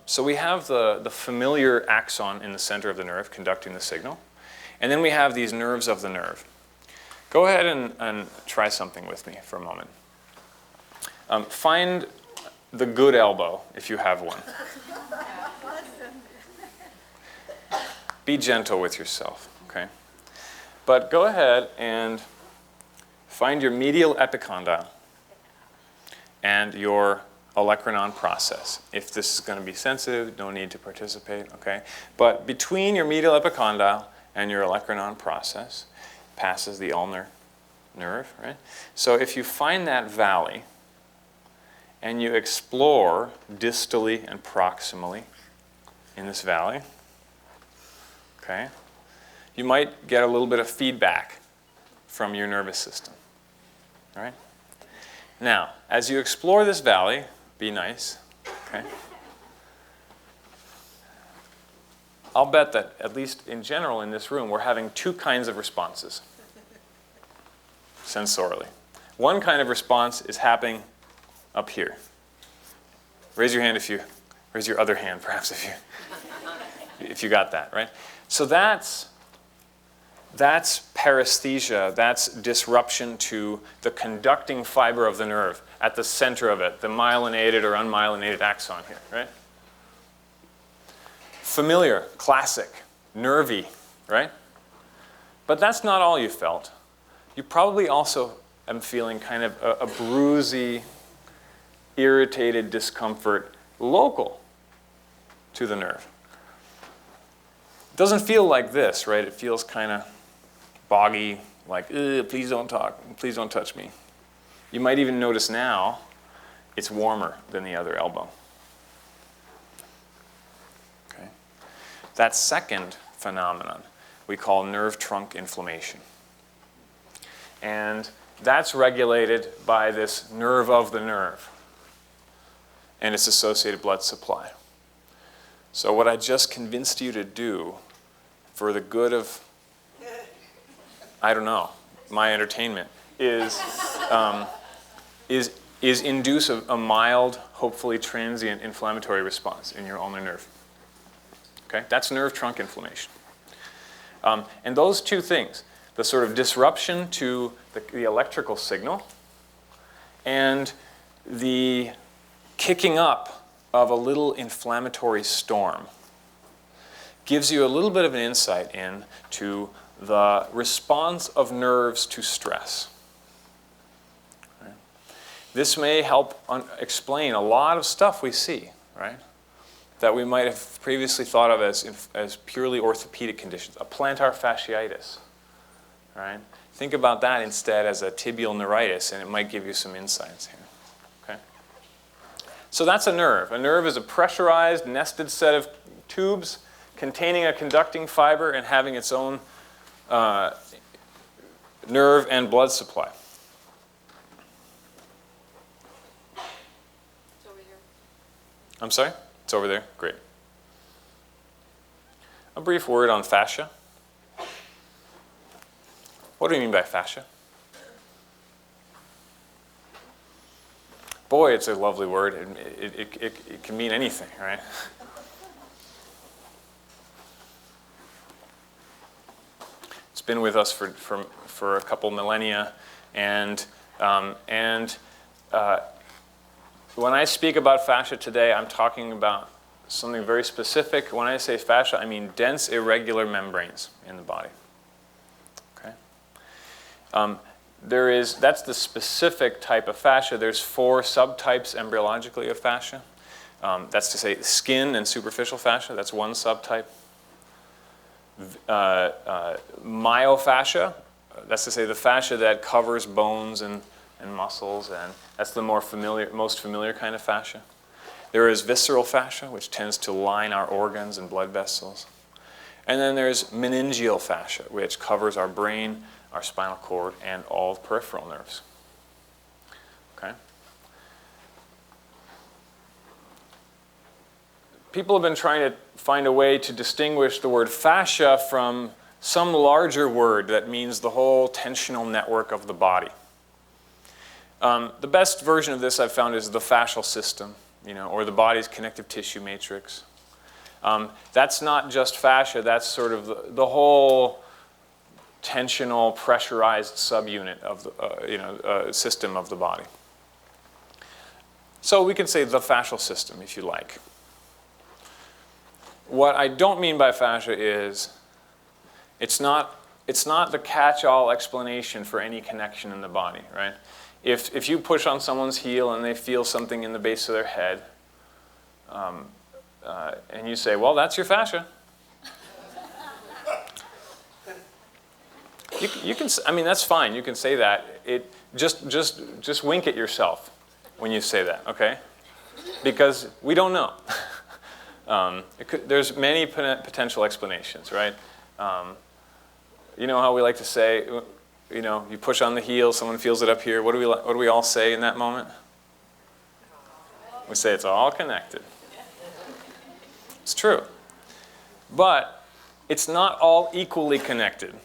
So we have the familiar axon in the center of the nerve conducting the signal. And then we have these nerves of the nerve. Go ahead and try something with me for a moment. Find the good elbow, if you have one. Be gentle with yourself, okay? But go ahead and find your medial epicondyle and your olecranon process. If this is going to be sensitive, no need to participate, okay? But between your medial epicondyle and your olecranon process passes the ulnar nerve, right? So if you find that valley and you explore distally and proximally in this valley, okay, you might get a little bit of feedback from your nervous system, all right? Now, as you explore this valley, be nice, okay? I'll bet that, at least in general in this room, we're having two kinds of responses sensorially. One kind of response is happening up here. Raise your hand if you, raise your other hand perhaps if you got that, right? So that's paresthesia, that's disruption to the conducting fiber of the nerve at the center of it, the myelinated or unmyelinated axon here, right? Familiar, classic, nervy, right? But that's not all you felt. You probably also am feeling kind of a bruisey, irritated discomfort local to the nerve. It doesn't feel like this, right? It feels kind of boggy, like, please don't talk, please don't touch me. You might even notice now it's warmer than the other elbow. Okay. That second phenomenon we call nerve trunk inflammation. And that's regulated by this nerve of the nerve and its associated blood supply. So what I just convinced you to do for the good of, I don't know, my entertainment is induce a mild, hopefully transient inflammatory response in your ulnar nerve. Okay, that's nerve trunk inflammation. And those two things, the sort of disruption to the electrical signal and the kicking up of a little inflammatory storm, gives you a little bit of an insight into the response of nerves to stress. Right? This may help explain a lot of stuff we see, right? That we might have previously thought of as purely orthopedic conditions, a plantar fasciitis, right? Think about that instead as a tibial neuritis, and it might give you some insights here. Okay? So that's a nerve. A nerve is a pressurized, nested set of tubes containing a conducting fiber and having its own nerve and blood supply. It's over here. I'm sorry? It's over there? Great. A brief word on fascia. What do you mean by fascia? Boy, it's a lovely word. It can mean anything, right? It's been with us for a couple millennia, and when I speak about fascia today, I'm talking about something very specific. When I say fascia, I mean dense, irregular membranes in the body. Okay. That's the specific type of fascia. There's 4 subtypes embryologically of fascia. That's to say skin and superficial fascia, that's one subtype. Myofascia, that's to say the fascia that covers bones and muscles, and that's the most familiar kind of fascia. There is visceral fascia, which tends to line our organs and blood vessels. And then there's meningeal fascia, which covers our brain, our spinal cord, and all peripheral nerves. Okay? People have been trying to find a way to distinguish the word fascia from some larger word that means the whole tensional network of the body. The best version of this I've found is the fascial system, or the body's connective tissue matrix. That's not just fascia, that's sort of the whole tensional, pressurized subunit of the system of the body. So we can say the fascial system, if you like. What I don't mean by fascia is it's not the catch-all explanation for any connection in the body, right? If you push on someone's heel and they feel something in the base of their head, and you say, well, that's your fascia. You can, I mean, that's fine. You can say that. Just wink at yourself when you say that, okay? Because we don't know. There's many potential explanations, right? You know how we like to say, you push on the heel, someone feels it up here. What do we all say in that moment? We say it's all connected. It's true. But it's not all equally connected,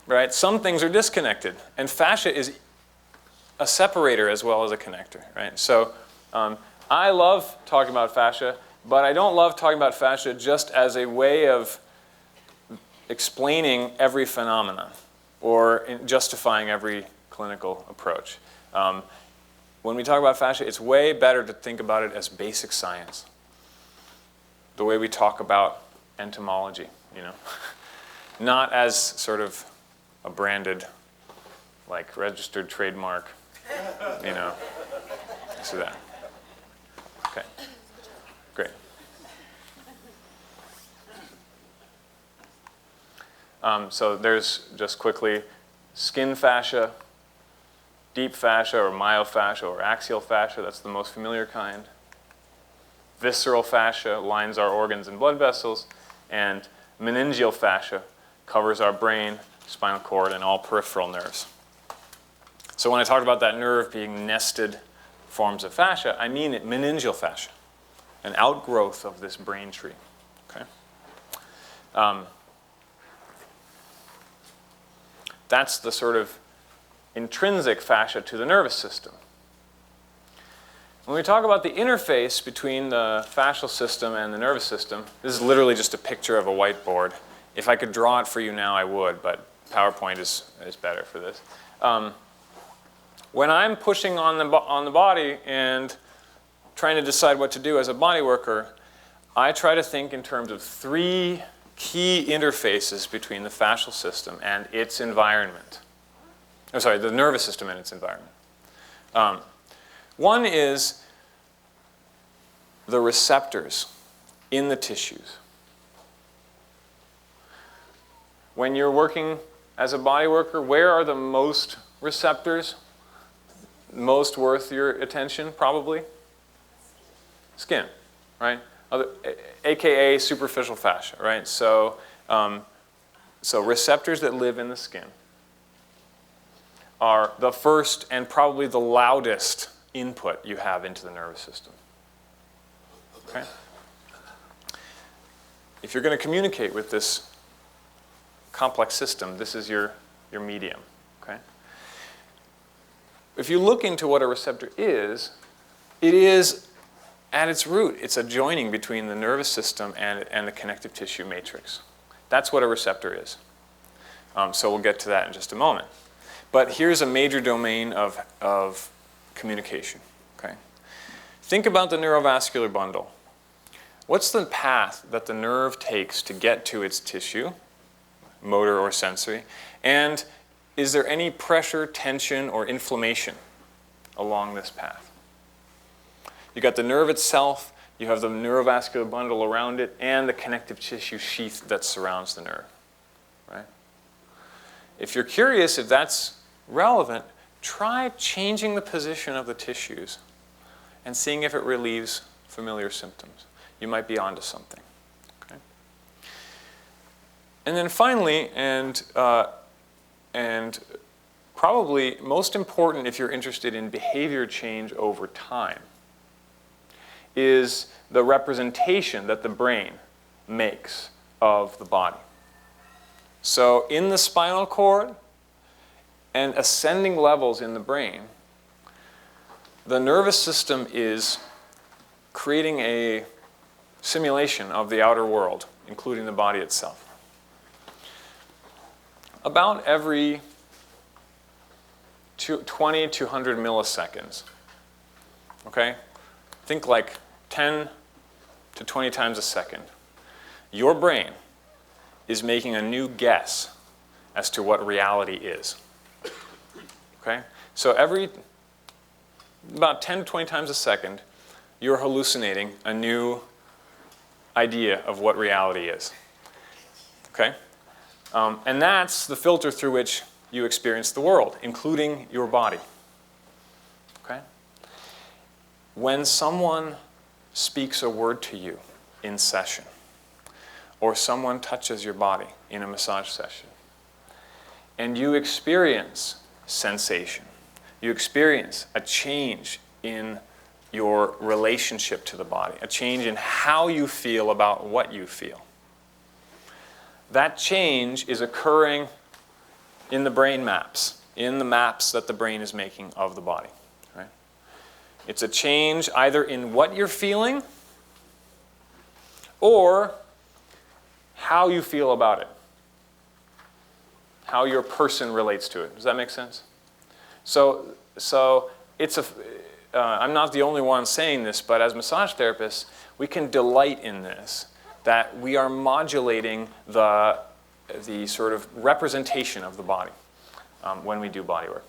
right? Some things are disconnected. And fascia is a separator as well as a connector, right? So I love talking about fascia, but I don't love talking about fascia just as a way of explaining every phenomenon or justifying every clinical approach. When we talk about fascia, it's way better to think about it as basic science. The way we talk about entomology, not as sort of a branded, like registered trademark, this or that. Okay, great. So there's, just quickly, skin fascia, deep fascia or myofascia or axial fascia, that's the most familiar kind. Visceral fascia lines our organs and blood vessels, and meningeal fascia covers our brain, spinal cord, and all peripheral nerves. So when I talk about that nerve being nested forms of fascia, I mean meningeal fascia, an outgrowth of this brain tree. Okay? That's the sort of intrinsic fascia to the nervous system. When we talk about the interface between the fascial system and the nervous system, this is literally just a picture of a whiteboard. If I could draw it for you now, I would, but PowerPoint is better for this. When I'm pushing on the body and trying to decide what to do as a body worker, I try to think in terms of three key interfaces between the fascial system and its environment. Oh, sorry, the nervous system and its environment. One is the receptors in the tissues. When you're working as a body worker, where are the most receptors most worth your attention, probably? Skin, right? AKA superficial fascia, right? So receptors that live in the skin are the first and probably the loudest input you have into the nervous system. Okay? If you're going to communicate with this complex system, this is your medium. Okay? If you look into what a receptor is, it is, at its root, it's a joining between the nervous system and the connective tissue matrix. That's what a receptor is. So we'll get to that in just a moment. But here's a major domain of communication. Okay? Think about the neurovascular bundle. What's the path that the nerve takes to get to its tissue, motor or sensory? And is there any pressure, tension, or inflammation along this path? You got the nerve itself, you have the neurovascular bundle around it, and the connective tissue sheath that surrounds the nerve. Right? if you're curious if that's relevant, try changing the position of the tissues and seeing if it relieves familiar symptoms. You might be onto something. Okay? And then finally, and probably most important if you're interested in behavior change over time, is the representation that the brain makes of the body. So in the spinal cord and ascending levels in the brain, the nervous system is creating a simulation of the outer world, including the body itself. About every 20 to 100 milliseconds, okay? Think like 10 to 20 times a second. Your brain is making a new guess as to what reality is. Okay? So every about 10 to 20 times a second, you're hallucinating a new idea of what reality is. Okay? And that's the filter through which you experience the world, including your body. Okay? When someone speaks a word to you in session, or someone touches your body in a massage session, and you experience sensation, you experience a change in your relationship to the body, a change in how you feel about what you feel. That change is occurring in the brain maps, in the maps that the brain is making of the body. Right? It's a change either in what you're feeling or how you feel about it, how your person relates to it. Does that make sense? So it's I'm not the only one saying this, but as massage therapists, we can delight in this, that we are modulating the sort of representation of the body when we do body work.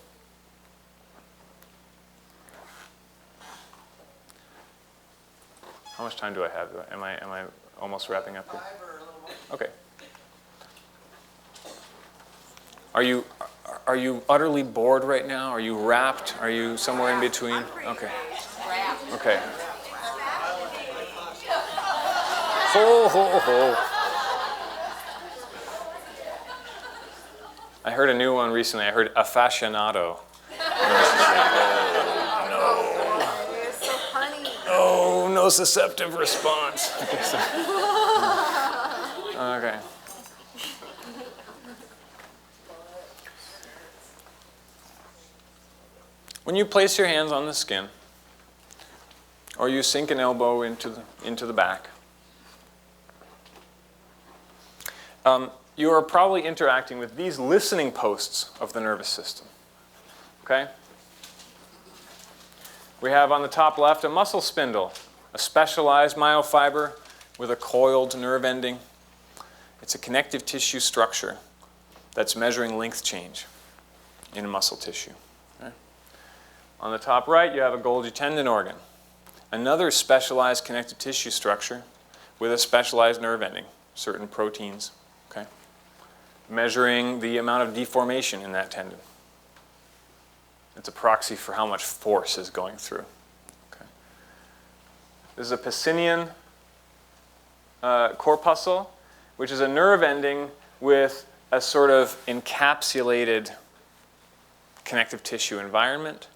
How much time do I have? Am I almost wrapping up here? 5 or a little more. Okay. Are you utterly bored right now? Are you wrapped? Are you somewhere in between? Okay. Okay. Ho, ho, ho. I heard a new one recently. I heard affascinato. It's so funny. Oh, nociceptive response. Okay. When you place your hands on the skin, or you sink an elbow into the back, you are probably interacting with these listening posts of the nervous system. Okay? We have on the top left a muscle spindle, a specialized myofiber with a coiled nerve ending. It's a connective tissue structure that's measuring length change in muscle tissue. Okay? On the top right, you have a Golgi tendon organ, another specialized connective tissue structure with a specialized nerve ending, certain proteins, okay, measuring the amount of deformation in that tendon. It's a proxy for how much force is going through. Okay. This is a Pacinian corpuscle, which is a nerve ending with a sort of encapsulated connective tissue environment.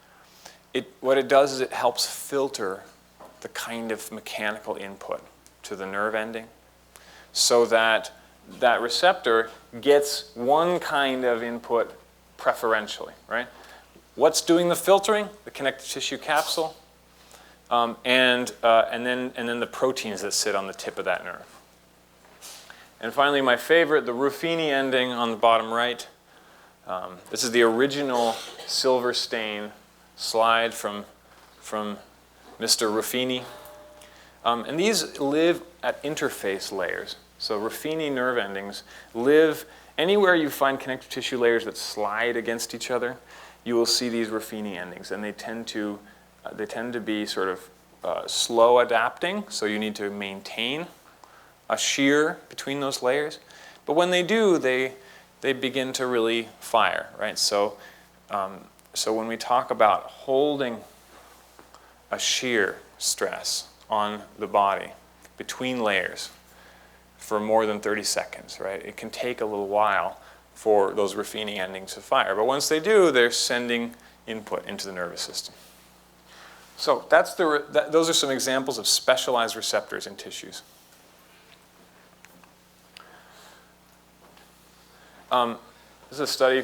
What it does is it helps filter the kind of mechanical input to the nerve ending so that that receptor gets one kind of input preferentially, right? What's doing the filtering? The connective tissue capsule, and then the proteins that sit on the tip of that nerve. And finally, my favorite, the Ruffini ending on the bottom right. This is the original silver stain slide from Mr. Ruffini. And these live at interface layers. So Ruffini nerve endings live anywhere you find connective tissue layers that slide against each other. You will see these Ruffini endings, and they tend to be sort of slow adapting. So you need to maintain a shear between those layers. But when they do, they they begin to really fire, right? So when we talk about holding a shear stress on the body between layers for more than 30 seconds, right? It can take a little while for those Ruffini endings to fire. But once they do, they're sending input into the nervous system. So those are some examples of specialized receptors in tissues. This is a study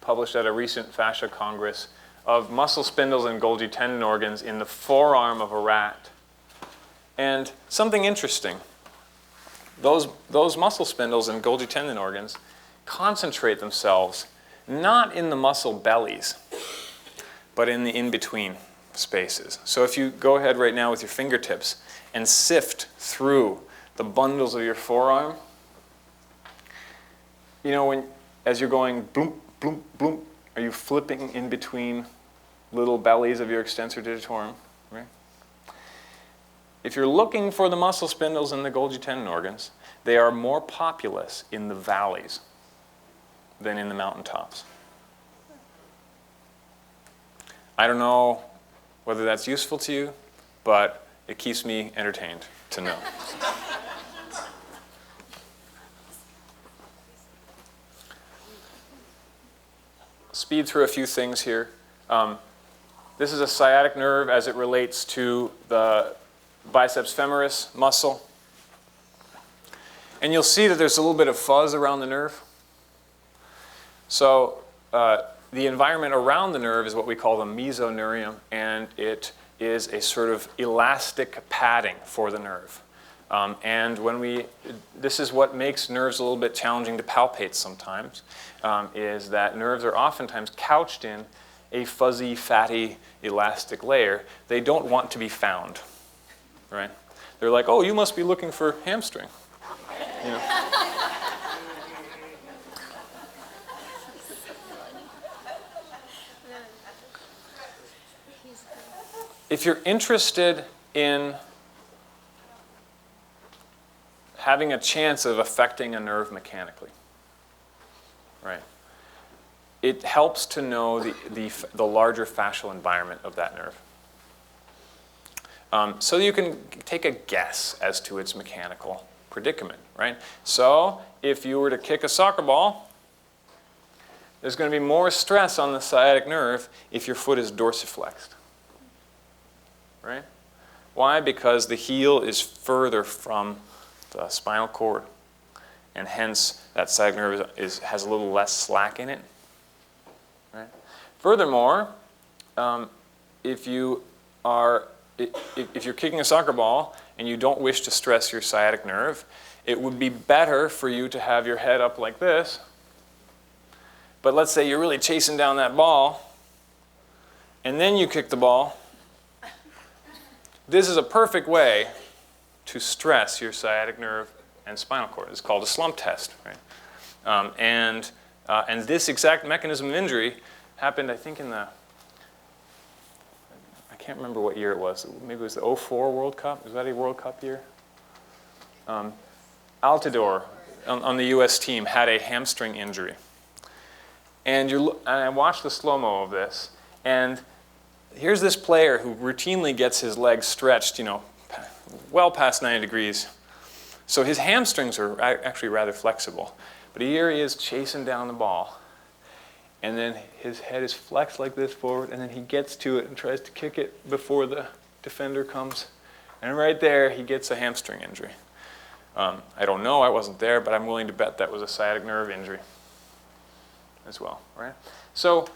published at a recent Fascia Congress of muscle spindles and Golgi tendon organs in the forearm of a rat. And something interesting, those muscle spindles and Golgi tendon organs concentrate themselves not in the muscle bellies, but in the in-between spaces. So if you go ahead right now with your fingertips and sift through the bundles of your forearm, you know, as you're going bloom, bloom, bloom, are you flipping in between little bellies of your extensor digitorum, right? If you're looking for the muscle spindles and the Golgi tendon organs, they are more populous in the valleys than in the mountaintops. I don't know whether that's useful to you, but it keeps me entertained to know. Speed through a few things here. This is a sciatic nerve as it relates to the biceps femoris muscle. And you'll see that there's a little bit of fuzz around the nerve. So the environment around the nerve is what we call the mesoneurium, and it is a sort of elastic padding for the nerve. And this is what makes nerves a little bit challenging to palpate sometimes, is that nerves are oftentimes couched in a fuzzy, fatty, elastic layer. They don't want to be found, right? They're like, oh, you must be looking for hamstring. You know? If you're interested in having a chance of affecting a nerve mechanically, right, it helps to know the larger fascial environment of that nerve. So you can take a guess as to its mechanical predicament, right? So if you were to kick a soccer ball, there's going to be more stress on the sciatic nerve if your foot is dorsiflexed, right? Why? Because the heel is further from the spinal cord, and hence that sciatic nerve has a little less slack in it, right? Furthermore, if you're kicking a soccer ball and you don't wish to stress your sciatic nerve, it would be better for you to have your head up like this. But let's say you're really chasing down that ball, and then you kick the ball. This is a perfect way to stress your sciatic nerve and spinal cord. It's called a slump test, right? And this exact mechanism of injury happened, I think, in the, I can't remember what year it was. Maybe it was the '04 World Cup. Was that a World Cup year? Altidore on the U.S. team had a hamstring injury. And I watched the slow-mo of this, and here's this player who routinely gets his legs stretched, you know, well past 90 degrees. So his hamstrings are actually rather flexible. But here he is chasing down the ball. And then his head is flexed like this forward, and then he gets to it and tries to kick it before the defender comes. And right there, he gets a hamstring injury. I don't know, I wasn't there, but I'm willing to bet that was a sciatic nerve injury as well, right? So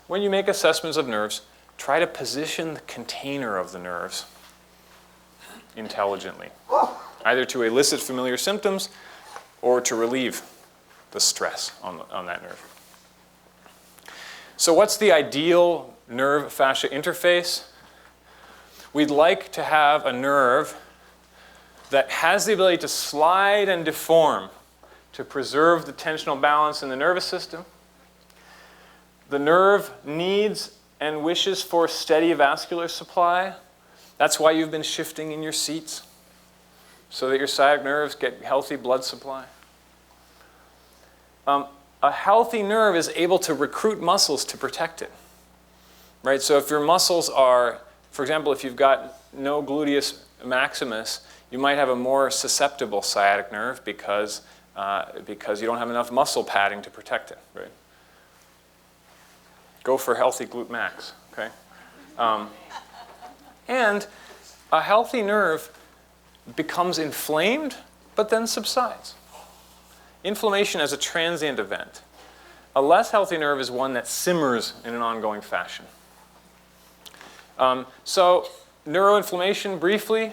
when you make assessments of nerves, try to position the container of the nerves intelligently, either to elicit familiar symptoms or to relieve the stress on that nerve. So what's the ideal nerve fascia interface? We'd like to have a nerve that has the ability to slide and deform to preserve the tensional balance in the nervous system. The nerve needs and wishes for steady vascular supply. That's why you've been shifting in your seats, so that your sciatic nerves get healthy blood supply. A healthy nerve is able to recruit muscles to protect it. Right? So if your muscles are, for example, if you've got no gluteus maximus, you might have a more susceptible sciatic nerve because you don't have enough muscle padding to protect it. Right? Go for healthy glute max. Okay? And a healthy nerve becomes inflamed, but then subsides. Inflammation is a transient event. A less healthy nerve is one that simmers in an ongoing fashion. So neuroinflammation, briefly,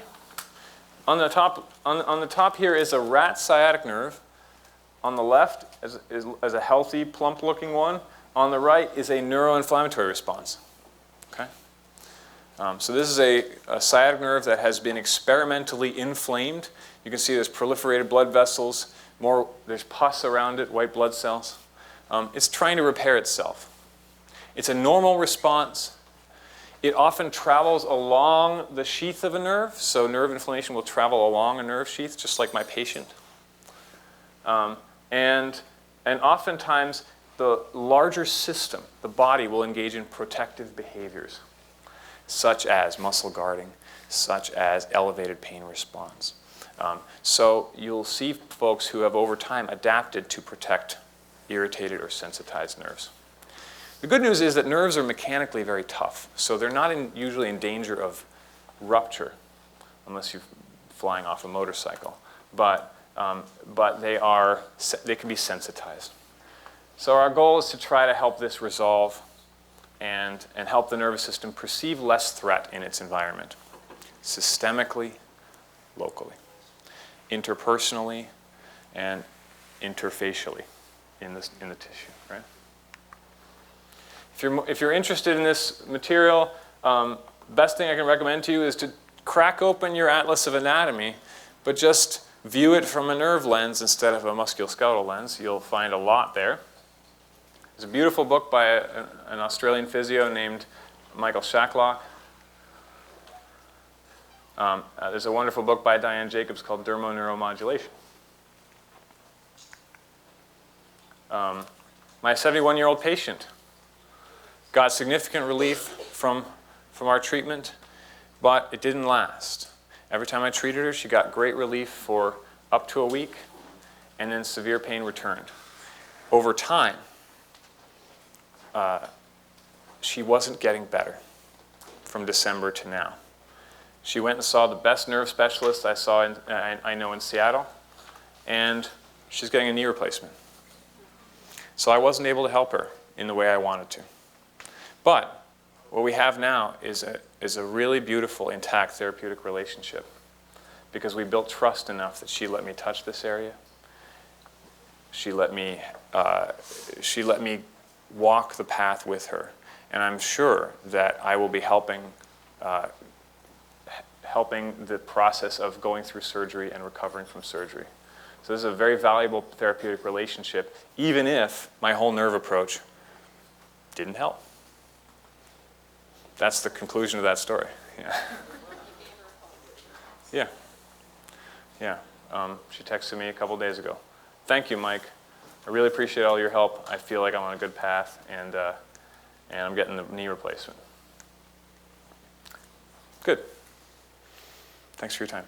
on the top here is a rat sciatic nerve. On the left is a healthy, plump-looking one. On the right is a neuroinflammatory response. Okay? So this is a sciatic nerve that has been experimentally inflamed. You can see there's proliferated blood vessels. There's pus around it, white blood cells. It's trying to repair itself. It's a normal response. It often travels along the sheath of a nerve, so nerve inflammation will travel along a nerve sheath, just like my patient. And oftentimes, the larger system, the body, will engage in protective behaviors, such as muscle guarding, such as elevated pain response. So you'll see folks who have over time adapted to protect irritated or sensitized nerves. The good news is that nerves are mechanically very tough, so they're not usually in danger of rupture, unless you're flying off a motorcycle. But they can be sensitized. So our goal is to try to help this resolve and help the nervous system perceive less threat in its environment, systemically, locally, interpersonally, and interfacially in the tissue, right? If you're interested in this material, best thing I can recommend to you is to crack open your Atlas of Anatomy, but just view it from a nerve lens instead of a musculoskeletal lens. You'll find a lot there. There's a beautiful book by an Australian physio named Michael Shacklock. There's a wonderful book by Diane Jacobs called Dermoneuromodulation. My 71-year-old patient got significant relief from our treatment, but it didn't last. Every time I treated her, she got great relief for up to a week, and then severe pain returned. Over time, she wasn't getting better from December to now. She went and saw the best nerve specialist I know in Seattle, and she's getting a knee replacement. So I wasn't able to help her in the way I wanted to. But what we have now is a really beautiful, intact therapeutic relationship, because we built trust enough that she let me touch this area. She let me walk the path with her, and I'm sure that I will be helping the process of going through surgery and recovering from surgery. So this is a very valuable therapeutic relationship, even if my whole nerve approach didn't help. That's the conclusion of that story. Yeah. Yeah. She texted me a couple days ago. Thank you, Mike. I really appreciate all your help. I feel like I'm on a good path, and I'm getting the knee replacement. Good. Thanks for your time.